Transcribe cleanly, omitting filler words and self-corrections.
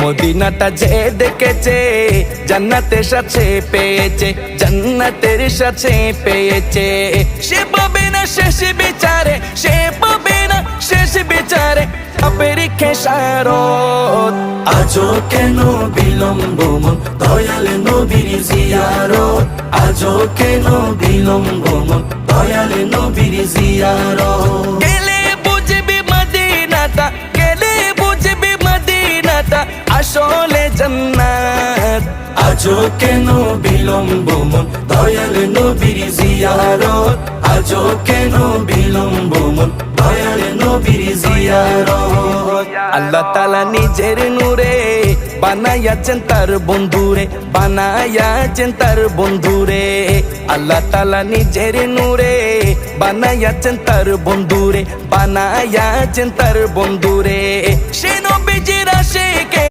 মদিনাটা যে দেখেছে জান্নাতের সাথে পেয়েছে, জান্নাতের সাথে পেয়েছে। সে পাবে না শেষ বিচারে, সে পাবে না শেষ বিচারে পাপের খেসারত। আজও কেন বিলম্ব মন দয়াল নবীর জিয়ারত, আজও কেন বিলম্ব মন দয়াল নবীর জিয়ারত। গেলে বুঝবি মদিনাটা, গেলে বুঝবি মদিনাটা আসলে জান্নাত। আজও কেন বিলম্ব মন দয়াল নবীর জিয়ারত, আজও কেন বিলম্ব মন দয়াল নবীর জিয়ারত। আল্লাহ তাআলা নিজের নূরে বানায়াছেন তার বন্ধুরে, বানায়াছেন তার বন্ধুরে। আল্লাহ তাআলা নিজের নূরে বানায়াছেন তার বন্ধুরে, বানায়াছেন তার বন্ধুরে। সে নবীজির আশিকে